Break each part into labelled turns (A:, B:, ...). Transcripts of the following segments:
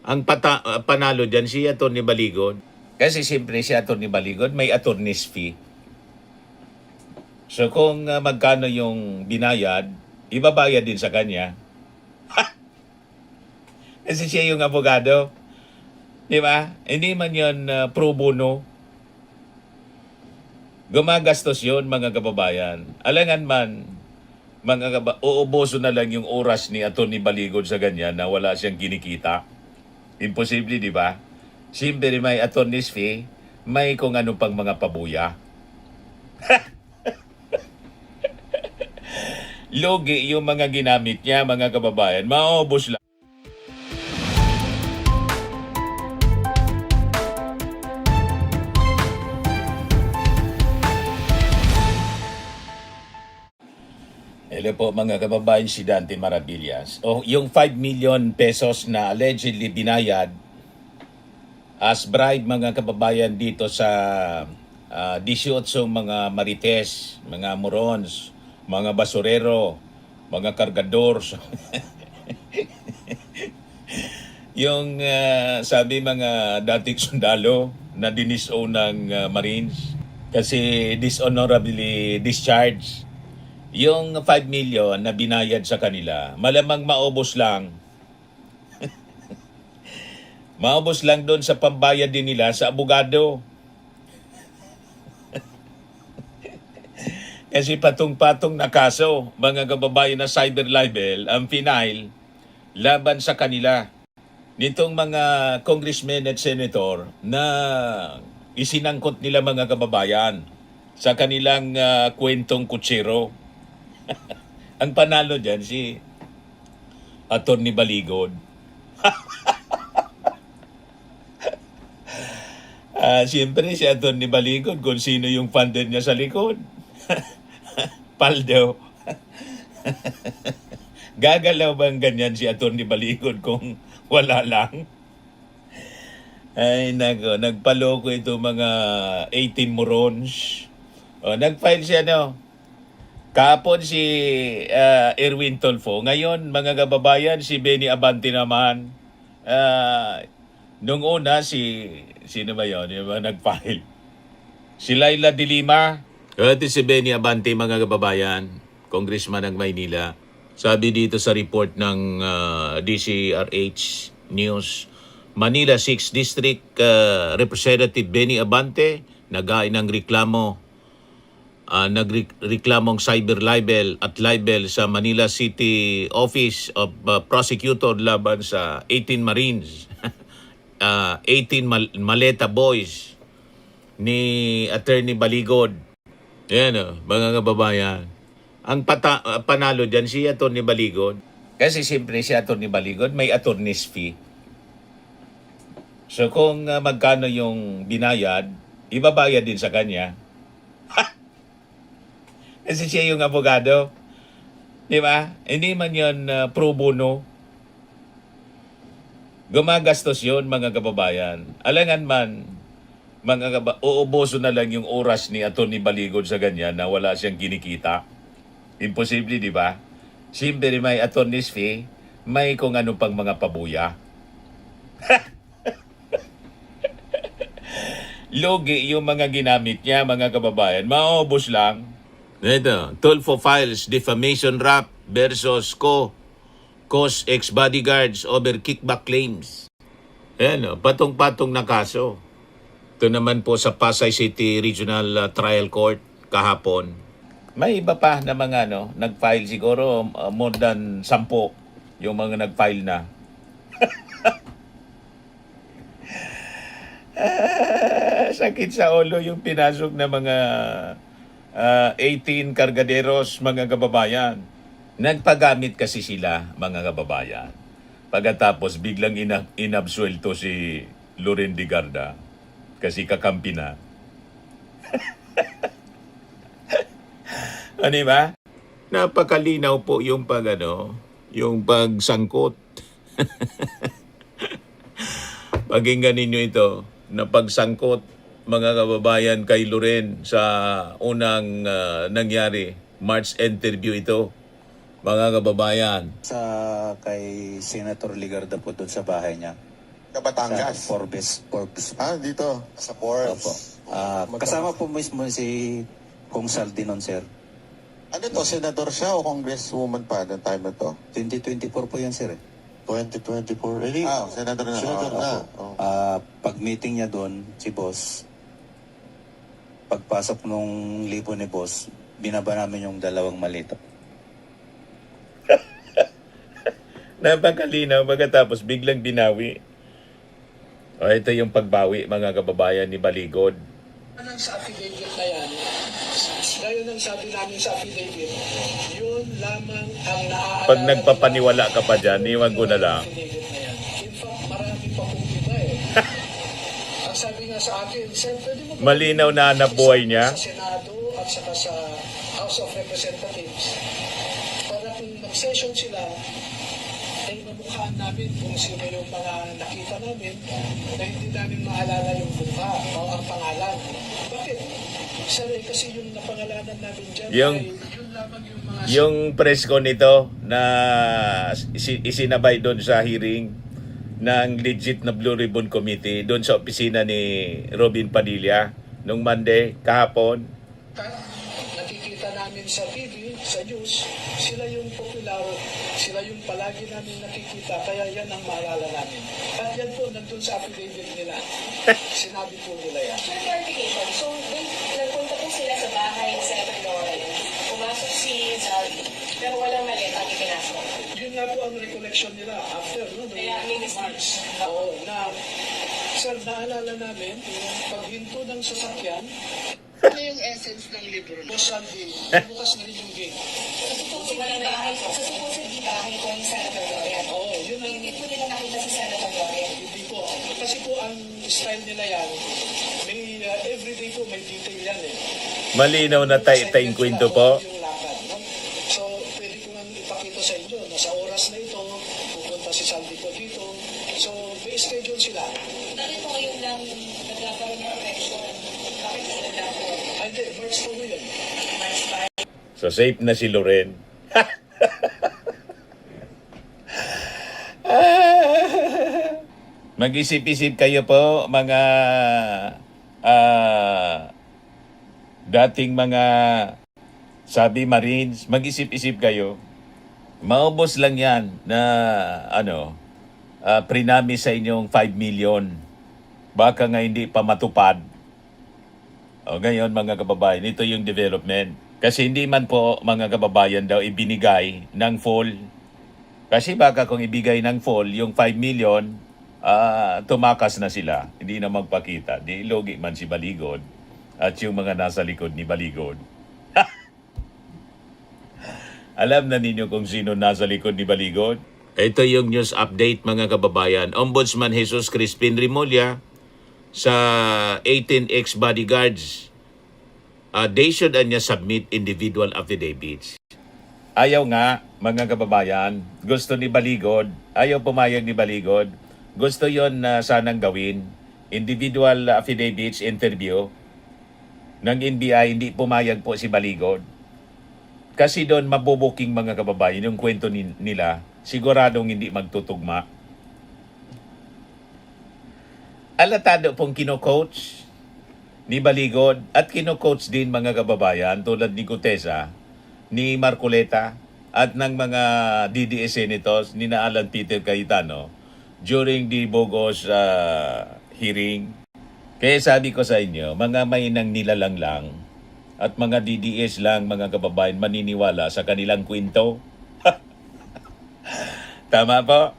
A: Ang panalo dyan si Atty. Baligod. Kasi siyempre si Atty. Baligod may attorney's fee. So kung magkano yung binayad, ibabayad din sa kanya. Kasi siya yung abogado. Di ba? Hindi man yun pro bono. Gumagastos yun, mga kababayan. Alangan man, uubuso na lang yung oras ni Atty. Baligod sa ganyan na wala siyang kinikita. Imposible, di ba? Siyempre may attorney's fee, may kung ano pang mga pabuya. Logi yung mga ginamit niya, mga kababayan. Maubos lang. Hello po mga kababayan, si Dante Maravillas. Yung 5 million pesos na allegedly binayad as bribe, mga kababayan, dito sa 18 mga marites, mga morons, mga basurero, mga kargadors. Yung sabi mga dating sundalo na dinisown ng Marines kasi dishonorably discharged. Yung 5 million na binayad sa kanila, malamang maubos lang. Maubos lang doon sa pambayad din nila sa abogado. Kasi patong-patong na kaso, mga kababayan, na cyber libel ang final laban sa kanila. Nitong mga congressmen at senator na isinangkot nila, mga kababayan, sa kanilang kwentong kutsero. Ang panalo dyan si Atty. Baligod. Siyempre si Atty. Baligod kung sino yung funded niya sa likod. Paldo. Gagalaw bang ganyan si Atty. Baligod kung wala lang? Ay nako, nagpaloko ito mga 18 morons. Nag-file siya, no? Kahapon si Erwin Tulfo. Ngayon, mga kababayan, si Benny Abante naman. Nung una, sino ba yun? Yung nag-file? Si Laila de Lima. Ito si Benny Abante, mga kababayan, congressman ng Maynila. Sabi dito sa report ng DCRH News, Manila 6th District Representative Benny Abante nag-ain ng reklamo. Nagreklamong cyber libel at libel sa Manila City Office of Prosecutor laban sa 18 Marines, 18 Maleta Boys ni Atty. Baligod. Yan mga kababayan. Ang panalo dyan si Atty. Baligod. Kasi siyempre si Atty. Baligod may attorney's fee. So kung magkano yung binayad, ibabayad din sa kanya. Kasi siya yung abogado. Di ba? Hindi man yun pro bono. Gumagastos yun, mga kababayan. Alangan man, uubuso na lang yung oras ni Atty. Baligod sa ganyan na wala siyang kinikita. Imposible, di ba? Siyempre may attorney's fee, may kung ano pang mga pabuya. Logi yung mga ginamit niya, mga kababayan. Maubos lang. Ito, Tulfo files defamation rap versus cause ex-bodyguards over kickback claims. Ayan, patong-patong na kaso. Ito naman po sa Pasay City Regional Trial Court kahapon. May iba pa na mga nag-file siguro more than 10 yung mga nag-file na. Sakit sa ulo yung pinasok na mga 18 kargaderos, mga kababayan. Nagpagamit kasi sila, mga kababayan. Pagkatapos biglang inabsuelto si Loren de Garda kasi kakampi na. Ano ba? Napakalinaw po yung yung pagsangkot. Pakinggan ninyo ito, na pagsangkot, mga kababayan, kay Loren sa unang nangyari, March interview ito, mga kababayan.
B: Sa kay Senator Ligarda po doon sa bahay niya. Sa
C: Batangas.
B: Forbes.
C: Dito. Sa Forbes.
B: Opo. Kasama po mismo si Kong Saldi nun, sir.
C: Ano to, senador siya o congresswoman pa noong time na to?
B: 2024 po yan, sir.
C: 2024. Senador na.
B: Senador
C: na.
B: Pag meeting niya doon, si boss, pagpasok nung lipo ni boss, binaba namin yung 2 malita.
A: Napakalinaw, pagkatapos biglang binawi. O, ito yung pagbawi, mga kababayan ni Baligod.
D: Anong sa affidavit na yan, gaya ng sabi namin sa affidavit, yun lamang ang naaalala.
A: Pag nagpapaniwala ka pa dyan, iwan ko na lang.
D: Affidavit na yan. In fact, marami pa pong iba eh. Ang sabi nga sa akin, sir, pwede mo
A: Malinaw na hanap buhay niya.
D: Sa Senado at saka sa House of Representatives, para kung mag-session sila, ay mamukhaan namin kung sino yung mga nakita namin na hindi namin maalala yung mukha o ang pangalan. Bakit? Sir, kasi yung napangalanan namin dyan
A: Yung-
D: ay yun lamang yung mga...
A: Yung press ko nito na isinabay doon sa hearing ng legit na Blue Ribbon Committee doon sa opisina ni Robin Padilla nung Monday, kahapon.
D: Nakikita namin sa TV, sa news, sila yung popular, sila yung palagi namin nakikita, kaya yan ang maalala namin. At yan po, nandun sa affidavit nila. Sinabi po nila yan.
E: For clarification, so nagpunta po sila sa bahay ni Senator Lawrence, pumasok si Zaldi, pero walang maleta ang ipinasok.
D: Yun nga po ang recollection nila after, no? Noong
E: Kaya may
D: March. Oo, na, sir, naalala namin, yung paghinto ng sasakyan, ano yung essence ng libro? Sandy, bukas na rin yung gate.
E: Sa supposedly bahay ko ni Senator Lawrence.
D: Oo, yun ang,
E: Hindi po nila nakita si Senator Lawrence.
D: hindi po. Kasi po ang style nila yan, may, everyday po may detail yan eh.
A: Malinaw na tayong kwento po.
D: Yung lakad, no? So, pwede ko nang ipakita sa inyo na sa oras na ito, pupunta si Sandy po dito. So, may schedule sila.
E: Bakit po ngayon lang nagkakaroon ng election? Bakit sila lang po?
D: Ay, hindi, March po yun.
E: March 5.
A: So safe na si Loren. Mag-isip-isip kayo po, mga dating mga sabi Marines, mag-isip-isip kayo. Maubos lang yan na prinami sa inyong 5 million. Baka nga hindi pa matupad. O ngayon mga kababayan, ito yung development. Kasi hindi man po mga kababayan daw ibinigay ng full. Kasi baka kung ibigay ng full, yung 5 million, tumakas na sila. Hindi na magpakita. Di logi man si Baligod at yung mga nasa likod ni Baligod. Alam na ninyo kung sino nasa likod ni Baligod? Ito yung news update mga kababayan. Ombudsman Jesus Crispin Remulla sa 18 ex-bodyguards, they should submit individual affidavits. Ayaw nga, mga kababayan, gusto ni Baligod, ayaw pumayag ni Baligod, gusto yon na sanang gawin, individual affidavits interview ng NBI, hindi pumayag po si Baligod. Kasi doon mabubuking mga kababayan, yung kwento nila, siguradong hindi magtutugma. Alatado pong kino-coach ni Baligod at kino-coach din mga kababayan tulad ni Gutesa, ni Marcoleta at ng mga DDS senators ni na Alan Peter Cayetano during the bogus hearing. Kaya sabi ko sa inyo, mga mainang nilalang lang at mga DDS lang mga kababayan maniniwala sa kanilang kwento. Tama po?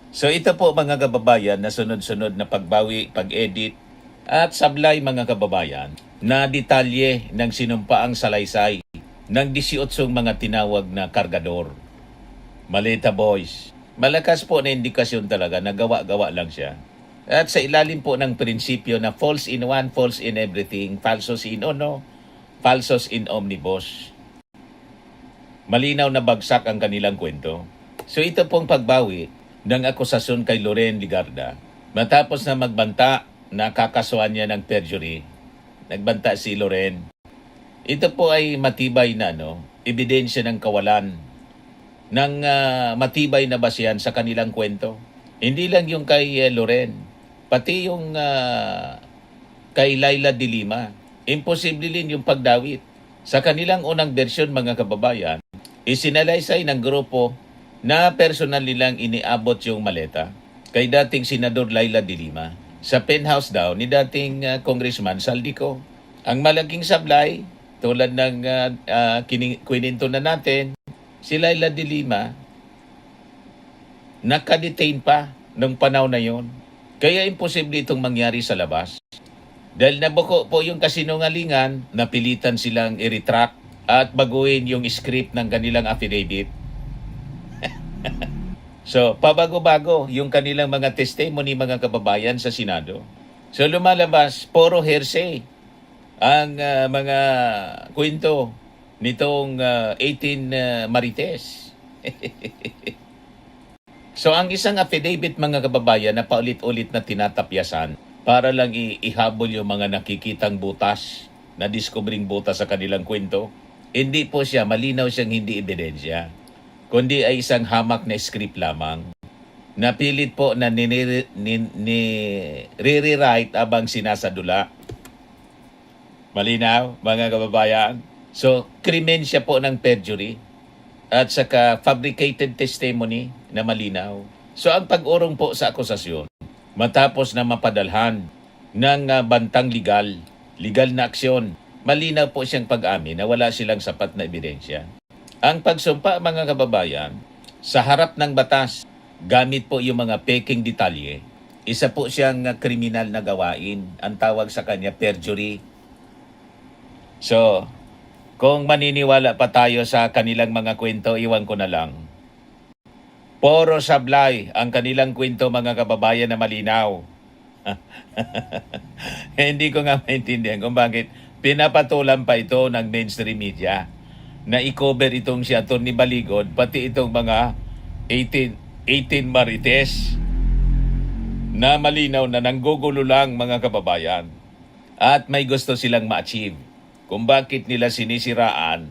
A: So ito po mga kababayan na sunod-sunod na pagbawi, pag-edit at sablay mga kababayan na detalye ng sinumpaang salaysay ng 18 mga tinawag na kargador. Maleta boys. Malakas po na indikasyon talaga na gawa-gawa lang siya. At sa ilalim po ng prinsipyo na false in one, false in everything, falsos in uno, falsos in omnibus. Malinaw na bagsak ang kanilang kwento. So ito pong pagbawi ng akusasyon kay Loren Ligarda. Matapos na magbanta na kakasuhan niya ng perjury, nagbanta si Loren. Ito po ay matibay na ebidensya ng kawalan ng matibay na basihan sa kanilang kwento. Hindi lang yung kay Loren, pati yung kay Laila de Lima. Imposible din yung pagdawit. Sa kanilang unang bersyon, mga kababayan, isinalaysay ng grupo na personal nilang iniabot yung maleta kay dating Senador Laila de Lima sa penthouse daw ni dating Congressman Saldico. Ang malaking sablay, tulad ng kwininto na natin, si Laila de Lima nakadetain pa nung panahon na yon. Kaya imposible itong mangyari sa labas. Dahil nabuko po yung kasinungalingan, napilitan silang i-retract at baguhin yung script ng kanilang affidavit. So, pabago-bago yung kanilang mga testimony, mga kababayan, sa Senado. So, lumalabas, puro hearsay ang mga kwento nitong 18 Marites. So, ang isang affidavit, mga kababayan, na paulit-ulit na tinatapyasan para lang ihabol yung mga nakikitang butas, na diskubring butas sa kanilang kwento, hindi po siya, malinaw siyang hindi ebidensya, kundi ay isang hamak na script lamang. Napilit po na re-rewrite abang sinasadula. Malinaw, mga kababayan? So, krimen siya po ng perjury at saka fabricated testimony na malinaw. So, ang pag-urong po sa akusasyon, matapos na mapadalhan ng bantang legal na aksyon, malinaw po siyang pag-amin na wala silang sapat na ebidensya. Ang pagsumpa, mga kababayan, sa harap ng batas, gamit po yung mga peking detalye, isa po siyang kriminal na gawain. Ang tawag sa kanya, perjury. So, kung maniniwala pa tayo sa kanilang mga kwento, iwan ko na lang. Puro sablay ang kanilang kwento, mga kababayan, na malinaw. Hindi ko nga maintindihan kung bakit pinapatulan pa ito ng mainstream media na i-cover itong si Atty. Baligod, pati itong mga 18 Marites na malinaw na nanggugulo lang, mga kababayan. At may gusto silang ma-achieve. Kung bakit nila sinisiraan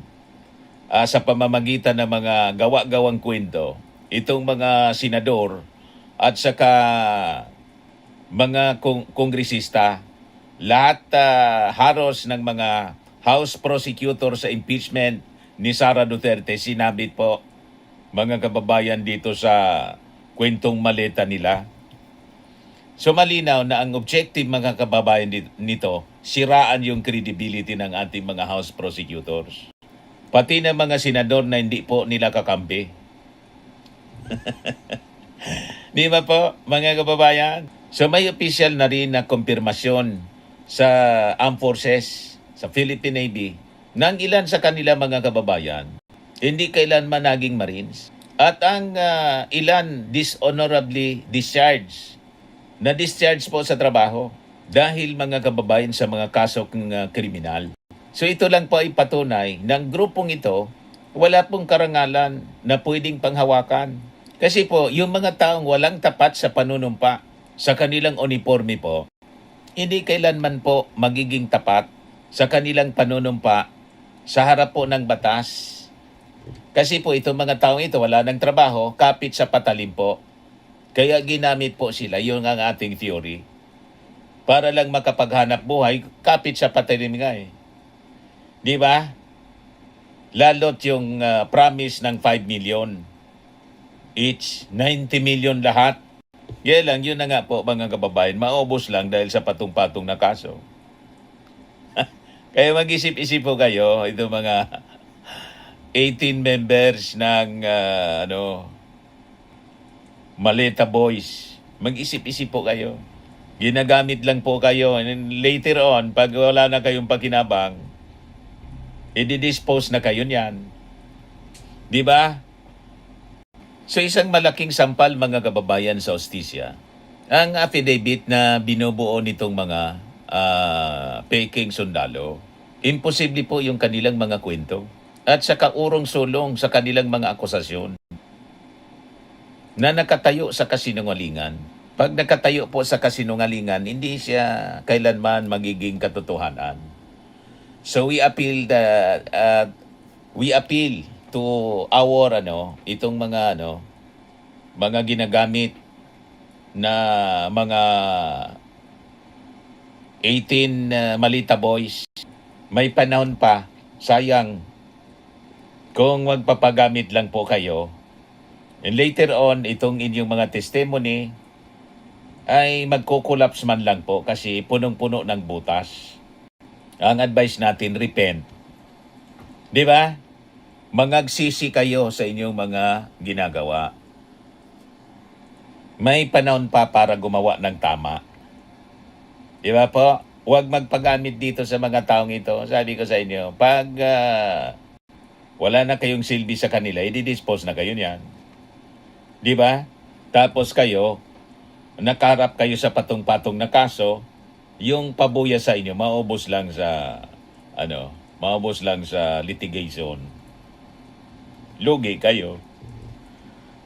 A: sa pamamagitan ng mga gawa-gawang kwento itong mga senador at saka mga kongresista, lahat haros ng mga House Prosecutor sa impeachment ni Sara Duterte, sinabit po, mga kababayan, dito sa kwentong maleta nila. So malinaw na ang objective, mga kababayan, nito, siraan yung credibility ng ating mga House Prosecutors. Pati ng mga senador na hindi po nila kakampi. Di ba po, mga kababayan? So may official na rin na kumpirmasyon sa Armed Forces, sa Philippine Navy, ng ilan sa kanila, mga kababayan, hindi kailanman naging Marines. At ang ilan dishonorably discharged, na-discharge po sa trabaho dahil, mga kababayan, sa mga kasong kriminal. So ito lang po ay patunay ng grupong ito, wala pong karangalan na pwedeng panghawakan. Kasi po, yung mga taong walang tapat sa panunumpa sa kanilang uniforme po, hindi kailanman po magiging tapat sa kanilang panunumpa sa harap po ng batas. Kasi po itong mga taong ito wala ng trabaho, kapit sa patalim po. Kaya ginamit po sila, yun ang ating theory. Para lang makapaghanap buhay, kapit sa patalim nga eh. Di ba? Lalot yung promise ng 5 million. Each, 90 million lahat. Yan lang, yun na nga po, mga kababayan, maubos lang dahil sa patong-patong na kaso. Kaya mag-isip-isip po kayo, ito mga 18 members ng Maleta Boys. Mag-isip-isip po kayo. Ginagamit lang po kayo. And later on, pag wala na kayong pakinabang, i-dispose na kayo niyan. Di ba? So isang malaking sampal, mga kababayan, sa hustisya, ang affidavit na binubuo nitong mga peking sundalo. Imposible po yung kanilang mga kwento at sa kaurong-sulong sa kanilang mga akusasyon na nakatayo sa kasinungalingan. Pag nakatayo po sa kasinungalingan, hindi siya kailanman magiging katotohanan. So we appeal to our mga ginagamit na mga 18 Malita boys. May panahon pa. Sayang. Kung magpapagamit lang po kayo, and later on, itong inyong mga testimony ay magkukulaps man lang po kasi punong-puno ng butas. Ang advice natin, repent. Di ba? Mangagsisi kayo sa inyong mga ginagawa. May panahon pa para gumawa ng tama. Di ba po? Huwag magpagamit dito sa mga taong ito. Sabi ko sa inyo, pag wala na kayong silbi sa kanila, i-dispose na kayo niyan. Di ba? Tapos kayo, nakaharap kayo sa patong-patong na kaso, yung pabuya sa inyo, maubos lang sa, maubos lang sa litigation. Lugi kayo.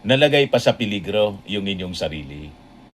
A: Nalagay pa sa peligro yung inyong sarili.